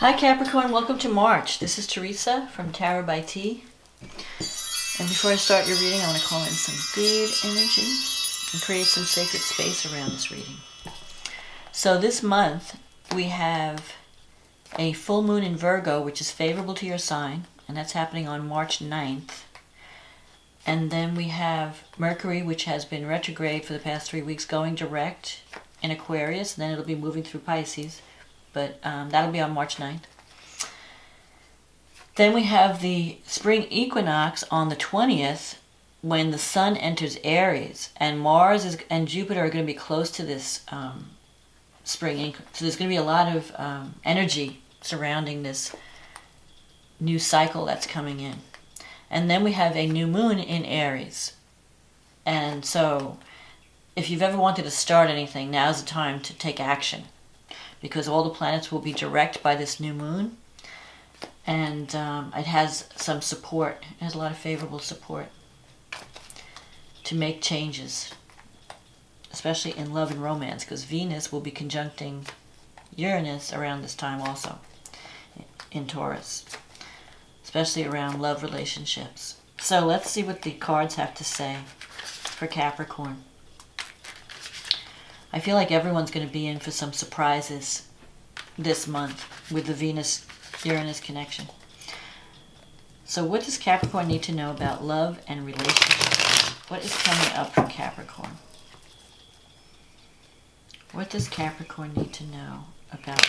Hi Capricorn, welcome to March. This is Teresa from Tarot by T. And before I start your reading, I want to call in some good energy and create some sacred space around this reading. So this month we have a full moon in Virgo, which is favorable to your sign, and that's happening on March 9th. And then we have Mercury, which has been retrograde for the past 3 weeks, going direct in Aquarius, and then it'll be moving through Pisces. But that'll be on March 9th. Then we have the spring equinox on the 20th, when the sun enters Aries, and Mars and Jupiter are going to be close to this spring equinox. So there's going to be a lot of energy surrounding this new cycle that's coming in. And then we have a new moon in Aries. And so if you've ever wanted to start anything, now's the time to take action, because all the planets will be direct by this new moon, and it has some support. It has a lot of favorable support to make changes, especially in love and romance, because Venus will be conjuncting Uranus around this time also in Taurus, especially around love relationships. So let's see what the cards have to say for Capricorn. I feel like everyone's going to be in for some surprises this month with the Venus-Uranus connection. So what does Capricorn need to know about love and relationships? What is coming up for Capricorn? What does Capricorn need to know about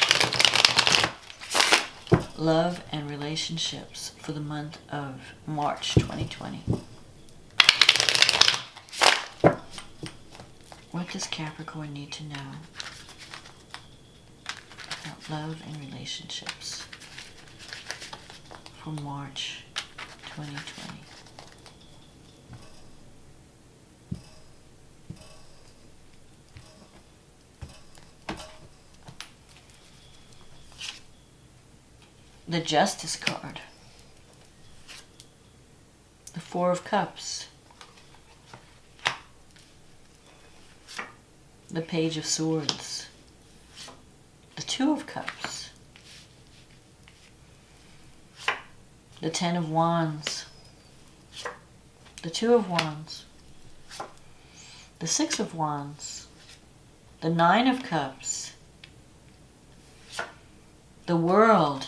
love and relationships for the month of March 2020? What does Capricorn need to know about love and relationships for March 2020? The Justice card. The Four of Cups. The Page of Swords, the Two of Cups, the Ten of Wands, the Two of Wands, the Six of Wands, the Nine of Cups, the World,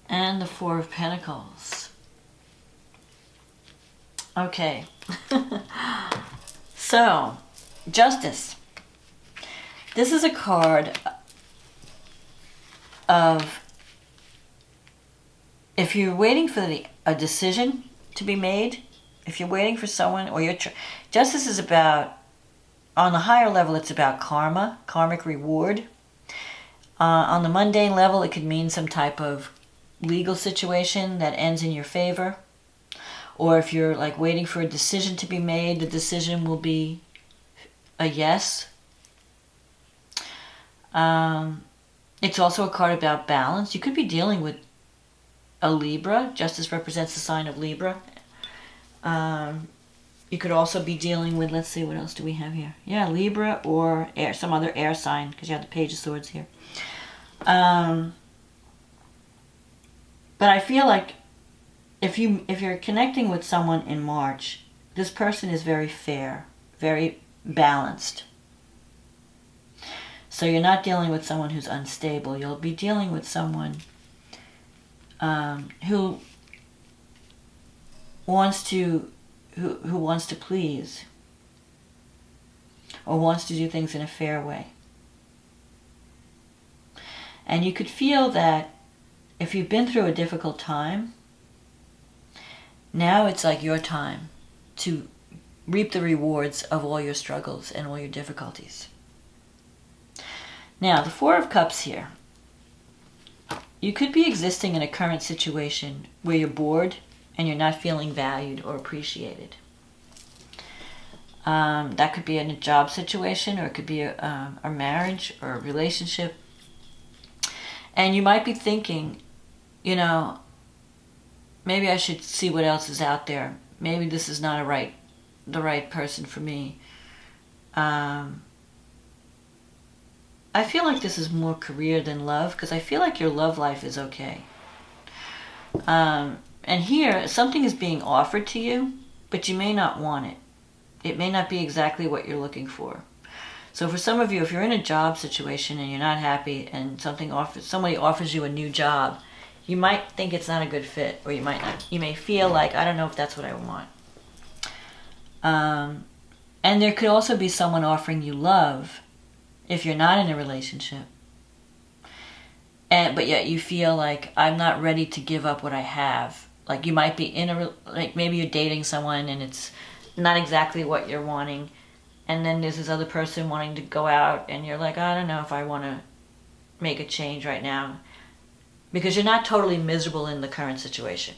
and the Four of Pentacles. Okay. So, Justice. This is a card of, if you're waiting for a decision to be made, if you're waiting for someone, or Justice is about, on the higher level, it's about karma, karmic reward. On the mundane level, it could mean some type of legal situation that ends in your favor. Or if you're like waiting for a decision to be made, the decision will be a yes. It's also a card about balance. You could be dealing with a Libra. Justice represents the sign of Libra. You could also be dealing with, let's see, what else do we have here? Yeah, Libra or air, some other air sign, because you have the Page of Swords here. But I feel like if you're connecting with someone in March, this person is very fair, very balanced. So you're not dealing with someone who's unstable. You'll be dealing with someone who wants to please, or wants to do things in a fair way. And you could feel that if you've been through a difficult time, now it's like your time to reap the rewards of all your struggles and all your difficulties. Now, the Four of Cups here. You could be existing in a current situation where you're bored and you're not feeling valued or appreciated. That could be in a job situation, or it could be a marriage or a relationship. And you might be thinking, maybe I should see what else is out there. Maybe this is not the right person for me. I feel like this is more career than love, because I feel like your love life is okay. And here, something is being offered to you, but you may not want it. It may not be exactly what you're looking for. So for some of you, if you're in a job situation and you're not happy and somebody offers you a new job, you might think it's not a good fit, or you might not. You may feel like, I don't know if that's what I want. And there could also be someone offering you love if you're not in a relationship. But yet you feel like, I'm not ready to give up what I have. Like you might be like maybe you're dating someone and it's not exactly what you're wanting. And then there's this other person wanting to go out and you're like, I don't know if I want to make a change right now. Because you're not totally miserable in the current situation.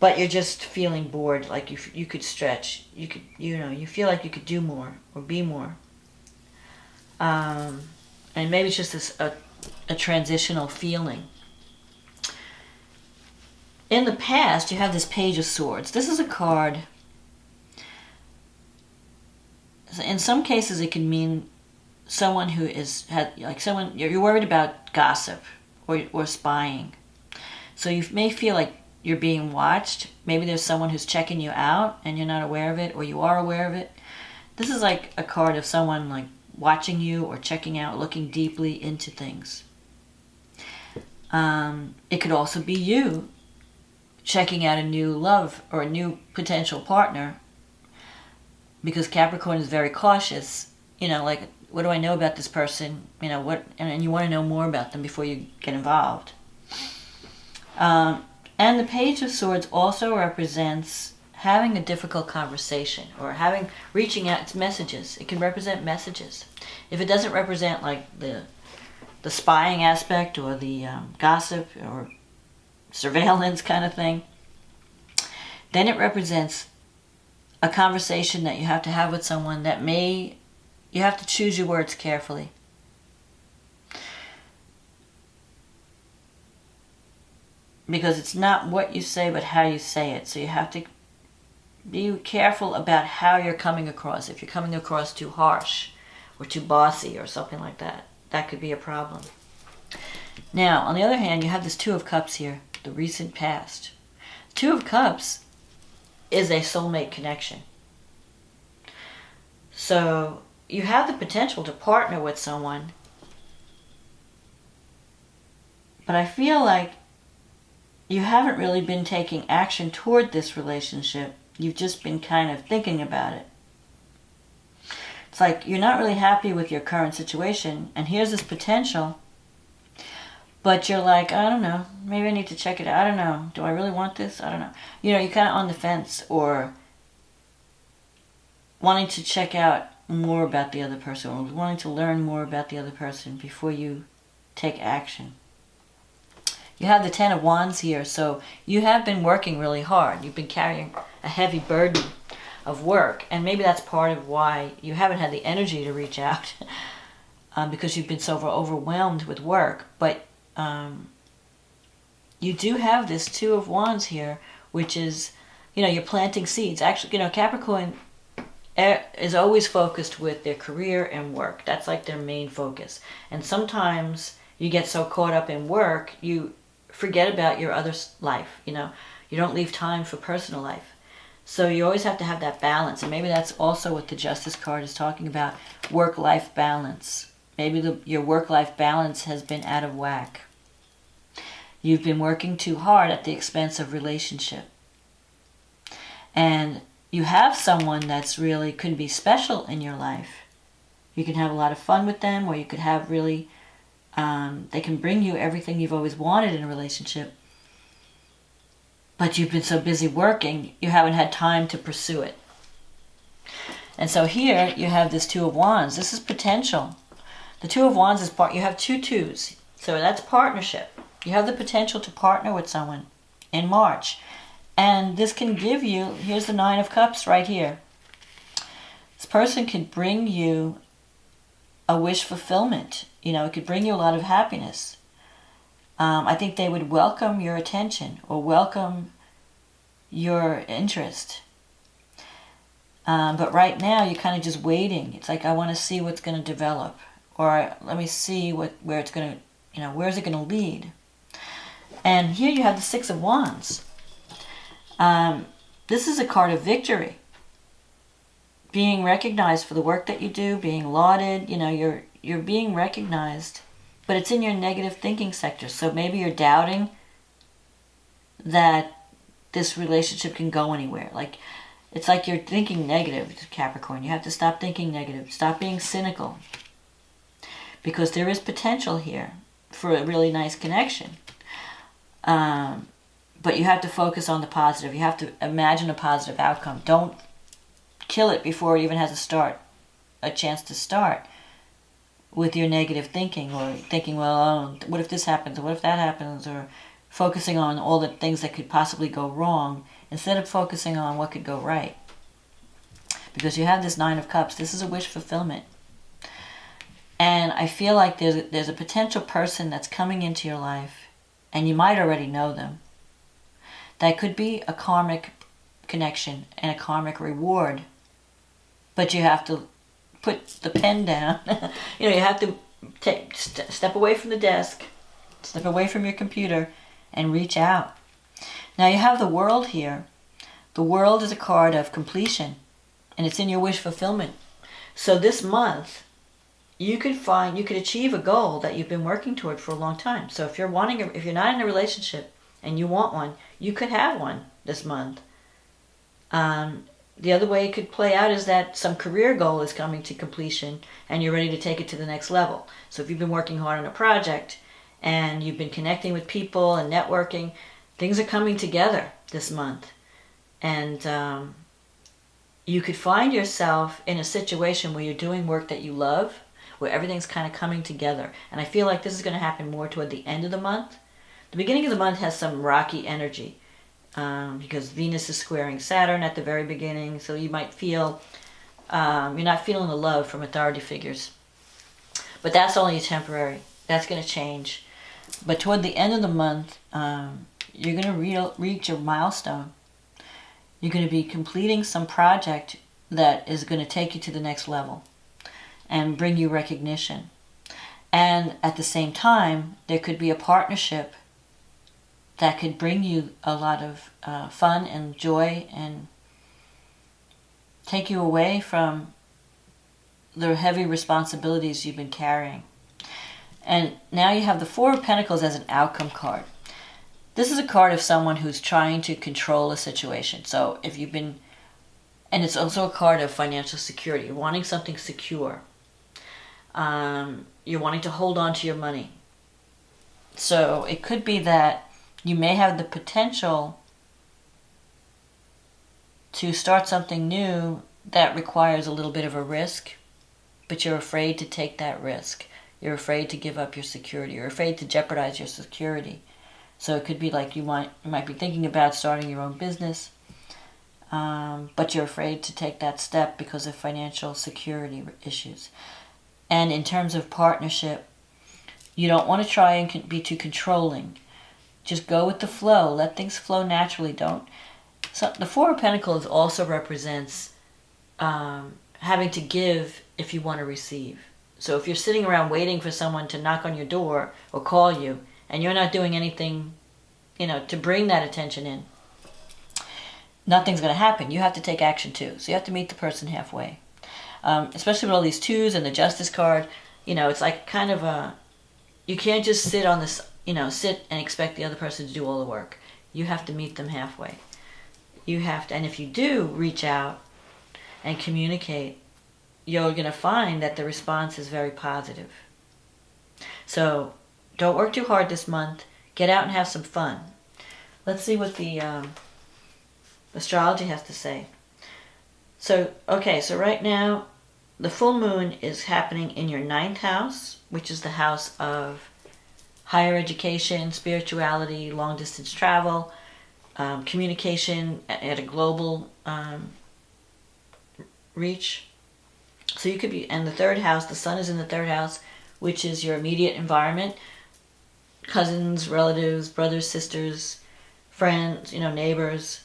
But you're just feeling bored, like you could stretch. You feel like you could do more or be more. And maybe it's just a transitional feeling. In the past, you have this Page of Swords. This is a card. In some cases, it can mean someone who you're worried about gossip or spying. So you may feel like you're being watched. Maybe there's someone who's checking you out and you're not aware of it, or you are aware of it. This is like a card of someone like watching you or checking out, looking deeply into things. It could also be you checking out a new love or a new potential partner, because Capricorn is very cautious. Like, what do I know about this person? And you want to know more about them before you get involved. And the Page of Swords also represents having a difficult conversation or reaching out. It's messages. It can represent messages. If it doesn't represent like the spying aspect or the gossip or surveillance kind of thing, then it represents a conversation that you have to have with someone that you have to choose your words carefully. Because it's not what you say, but how you say it. So you have to be careful about how you're coming across. If you're coming across too harsh or too bossy or something like that, that could be a problem. Now, on the other hand, you have this Two of Cups here, the recent past. Two of Cups is a soulmate connection. So you have the potential to partner with someone, but I feel like you haven't really been taking action toward this relationship. You've just been kind of thinking about it. It's like you're not really happy with your current situation, and here's this potential, but you're like, I don't know, maybe I need to check it out. I don't know. Do I really want this? I don't know. You're kind of on the fence, or wanting to check out more about the other person, or wanting to learn more about the other person before you take action. You have the Ten of Wands here, so you have been working really hard. You've been carrying a heavy burden of work, and maybe that's part of why you haven't had the energy to reach out because you've been so overwhelmed with work. But you do have this Two of Wands here, which is, you're planting seeds. Actually, Capricorn is always focused with their career and work. That's like their main focus. And sometimes you get so caught up in work, you forget about your other life. You don't leave time for personal life. So you always have to have that balance. And maybe that's also what the Justice card is talking about, work-life balance. Maybe your work-life balance has been out of whack. You've been working too hard at the expense of relationship. And you have someone that's really could be special in your life. You can have a lot of fun with them, or you could have really, they can bring you everything you've always wanted in a relationship. But you've been so busy working, you haven't had time to pursue it. And so here you have this Two of Wands. This is potential. The Two of Wands is you have two twos. So that's partnership. You have the potential to partner with someone in March. And this can give you, here's the Nine of Cups right here. This person could bring you a wish fulfillment. It could bring you a lot of happiness. I think they would welcome your attention or welcome your interest. But right now, you're kind of just waiting. It's like, I want to see what's going to develop. or let me see where it's going to, where's it going to lead? And here you have the Six of Wands. This is a card of victory. Being recognized for the work that you do, being lauded, you're being recognized, but it's in your negative thinking sector. So maybe you're doubting that this relationship can go anywhere. It's like you're thinking negative, Capricorn. You have to stop thinking negative. Stop being cynical. Because there is potential here for a really nice connection. But you have to focus on the positive. You have to imagine a positive outcome. Don't kill it before it even has a chance to start with your negative thinking, or thinking, well, what if this happens, or what if that happens, or focusing on all the things that could possibly go wrong instead of focusing on what could go right. Because you have this Nine of Cups. This is a wish fulfillment. And I feel like there's a potential person that's coming into your life, and you might already know them. That could be a karmic connection and a karmic reward. But you have to put the pen down. You have to step away from the desk, step away from your computer, and reach out. Now you have the World here. The World is a card of completion, and it's in your wish fulfillment. So this month, you could achieve a goal that you've been working toward for a long time. So if you're not in a relationship and you want one, you could have one this month. The other way it could play out is that some career goal is coming to completion and you're ready to take it to the next level. So if you've been working hard on a project and you've been connecting with people and networking, things are coming together this month. And you could find yourself in a situation where you're doing work that you love, where everything's kind of coming together. And I feel like this is going to happen more toward the end of the month. The beginning of the month has some rocky energy because Venus is squaring Saturn at the very beginning. So you might feel you're not feeling the love from authority figures. But that's only temporary. That's going to change. But toward the end of the month, you're going to reach a milestone. You're going to be completing some project that is going to take you to the next level and bring you recognition. And at the same time, there could be a partnership that could bring you a lot of fun and joy and take you away from the heavy responsibilities you've been carrying. And now you have the Four of Pentacles as an outcome card. This is a card of someone who's trying to control a situation. So if you've been, and it's also a card of financial security. You're wanting something secure. You're wanting to hold on to your money. So it could be that you may have the potential to start something new that requires a little bit of a risk, but you're afraid to take that risk. You're afraid to give up your security. You're afraid to jeopardize your security. So it could be like you might be thinking about starting your own business, but you're afraid to take that step because of financial security issues. And in terms of partnership, you don't want to try and be too controlling. Just go with the flow. Let things flow naturally. So the Four of Pentacles also represents having to give if you want to receive. So if you're sitting around waiting for someone to knock on your door or call you, and you're not doing anything, to bring that attention in, nothing's going to happen. You have to take action too. So you have to meet the person halfway. Especially with all these twos and the Justice card, it's like kind of you can't just sit on this, sit and expect the other person to do all the work. You have to meet them halfway. You have to, and if you do reach out and communicate, you're going to find that the response is very positive. So don't work too hard this month. Get out and have some fun. Let's see what the astrology has to say. So right now, the full moon is happening in your 9th house, which is the house of higher education, spirituality, long distance travel, communication at a global reach. So you could be, and the 3rd house, the sun is in the 3rd house, which is your immediate environment, cousins, relatives, brothers, sisters, friends, neighbors,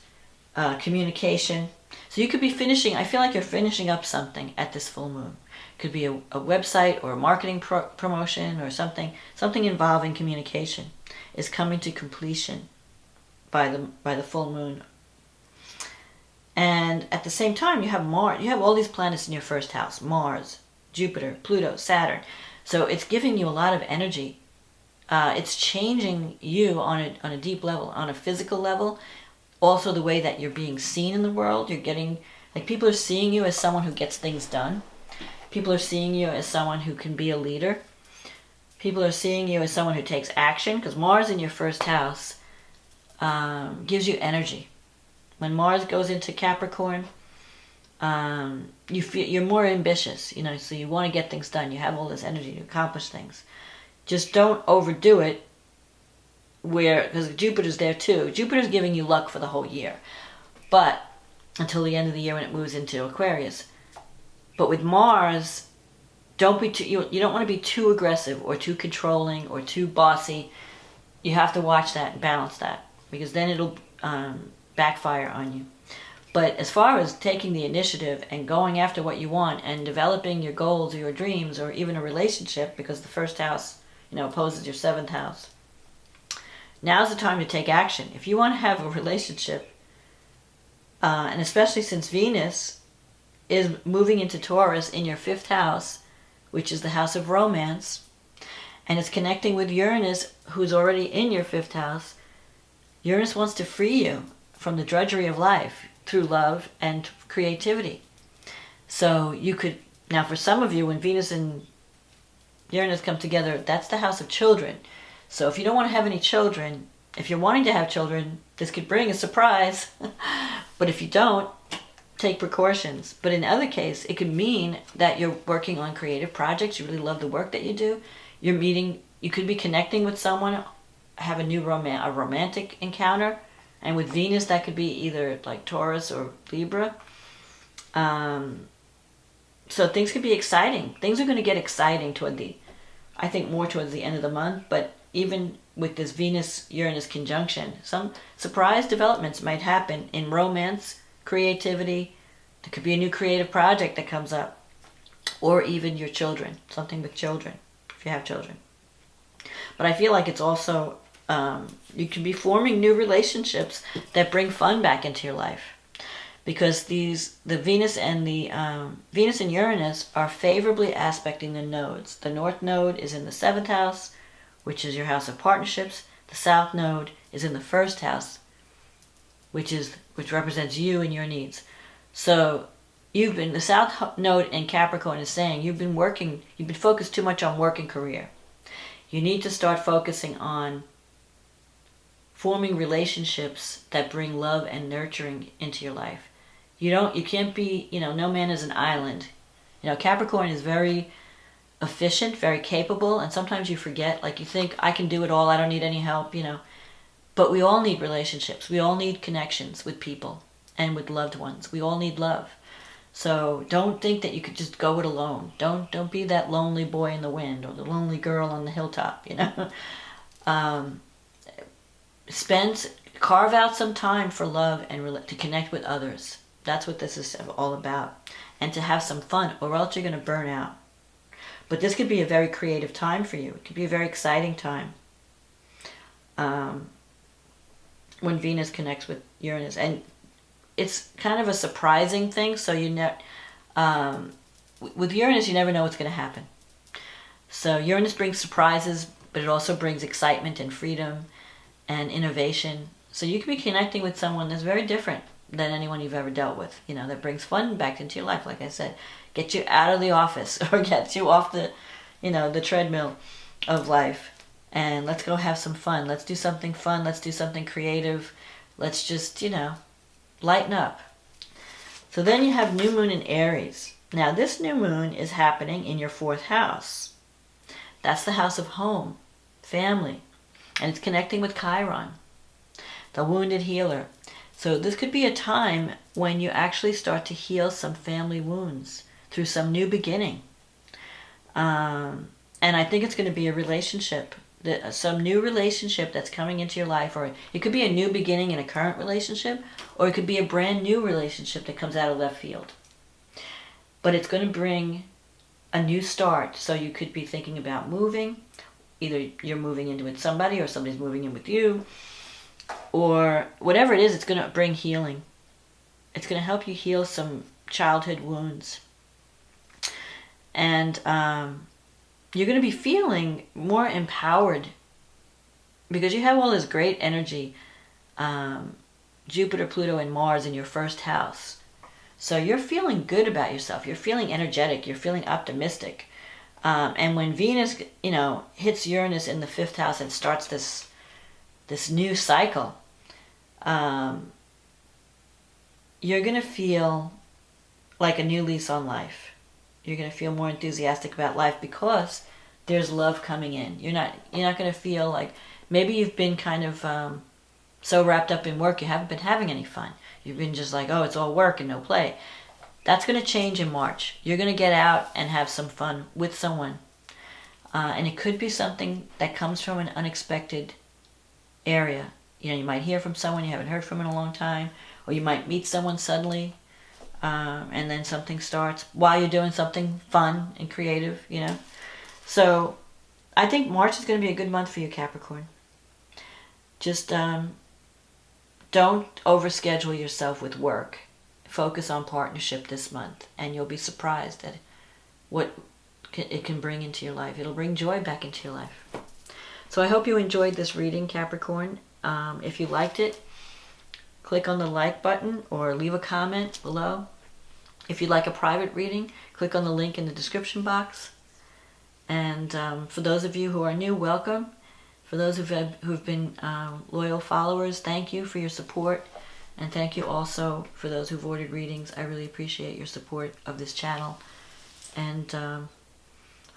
communication. So you could be finishing, I feel like you're finishing up something at this full moon. Could be a website or a marketing promotion or something involving communication is coming to completion by the full moon. And at the same time, you have Mars. You have all these planets in your first house: Mars, Jupiter, Pluto, Saturn. So it's giving you a lot of energy. It's changing you on a deep level, on a physical level. Also, the way that you're being seen in the world. You're getting, like, people are seeing you as someone who gets things done. People are seeing you as someone who can be a leader. People are seeing you as someone who takes action, because Mars in your first house gives you energy. When Mars goes into Capricorn, you feel you're more ambitious, so you want to get things done. You have all this energy to accomplish things. Just don't overdo it, because Jupiter's there too. Jupiter's giving you luck for the whole year, but until the end of the year when it moves into Aquarius. But with Mars, don't be too, you don't want to be too aggressive or too controlling or too bossy. You have to watch that and balance that, because then it'll backfire on you. But as far as taking the initiative and going after what you want and developing your goals or your dreams or even a relationship, because the first house, opposes your seventh house, now's the time to take action. If you want to have a relationship, and especially since Venus is moving into Taurus in your fifth house, which is the house of romance, and it's connecting with Uranus, who's already in your fifth house. Uranus wants to free you from the drudgery of life through love and creativity. So you could, now for some of you, when Venus and Uranus come together, that's the house of children. So if you don't want to have any children, if you're wanting to have children, this could bring a surprise. But if you don't, take precautions. But in other case, it could mean that you're working on creative projects. You really love the work that you do. You could be connecting with someone, have a new romantic encounter. And with Venus, that could be either like Taurus or Libra. So things could be exciting. Things are going to get exciting I think more towards the end of the month. But even with this Venus-Uranus conjunction, some surprise developments might happen in romance, creativity. There could be a new creative project that comes up. Or even your children. Something with children, if you have children. But I feel like it's also, you can be forming new relationships that bring fun back into your life. Because the Venus and Uranus are favorably aspecting the nodes. The North Node is in the 7th house, which is your house of partnerships. The South Node is in the 1st house, which represents you and your needs. So the South Node in Capricorn is saying you've been focused too much on work and career. You need to start focusing on forming relationships that bring love and nurturing into your life. You can't be, no man is an island. Capricorn is very efficient, very capable, and sometimes you forget, you think, I can do it all, I don't need any help, But we all need relationships. We all need connections with people and with loved ones. We all need love. So don't think that you could just go it alone. Don't be that lonely boy in the wind or the lonely girl on the hilltop, Carve out some time for love and to connect with others. That's what this is all about. And to have some fun, or else you're going to burn out. But this could be a very creative time for you. It could be a very exciting time. When Venus connects with Uranus. And it's kind of a surprising thing, so with Uranus, you never know what's going to happen. So Uranus brings surprises, but it also brings excitement and freedom and innovation. So you could be connecting with someone that's very different than anyone you've ever dealt with, that brings fun back into your life, like I said. Get you out of the office or get you off the treadmill of life. And let's go have some fun. Let's do something fun. Let's do something creative. Let's just, lighten up. So then you have new moon in Aries. Now this new moon is happening in your 4th house. That's the house of home, family. And it's connecting with Chiron, the wounded healer. So this could be a time when you actually start to heal some family wounds through some new beginning. And I think it's going to be a relationship, some new relationship that's coming into your life. Or it could be a new beginning in a current relationship, or it could be a brand new relationship that comes out of left field. But it's going to bring a new start. So you could be thinking about moving. Either you're moving in with somebody or somebody's moving in with you. Or whatever it is, it's going to bring healing. It's going to help you heal some childhood wounds. And you're going to be feeling more empowered because you have all this great energy. Jupiter, Pluto, and Mars in your first house. So you're feeling good about yourself. You're feeling energetic. You're feeling optimistic. And when Venus, hits Uranus in the 5th house and starts this new cycle, you're going to feel like a new lease on life. You're going to feel more enthusiastic about life because there's love coming in. You're not going to feel like, maybe you've been kind of so wrapped up in work you haven't been having any fun. You've been just like, oh, it's all work and no play. That's going to change in March. You're going to get out and have some fun with someone. And it could be something that comes from an unexpected area. You might hear from someone you haven't heard from in a long time, or you might meet someone suddenly, and then something starts while you're doing something fun and creative, So I think March is going to be a good month for you, Capricorn. Just don't overschedule yourself with work. Focus on partnership this month, and you'll be surprised at what it can bring into your life. It'll bring joy back into your life. So I hope you enjoyed this reading, Capricorn. If you liked it, click on the like button or leave a comment below. If you'd like a private reading, click on the link in the description box. And for those of you who are new, welcome. For those who've been loyal followers, thank you for your support. And thank you also for those who've ordered readings. I really appreciate your support of this channel. And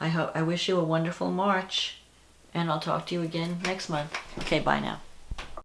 I wish you a wonderful March. And I'll talk to you again next month. Okay, bye now.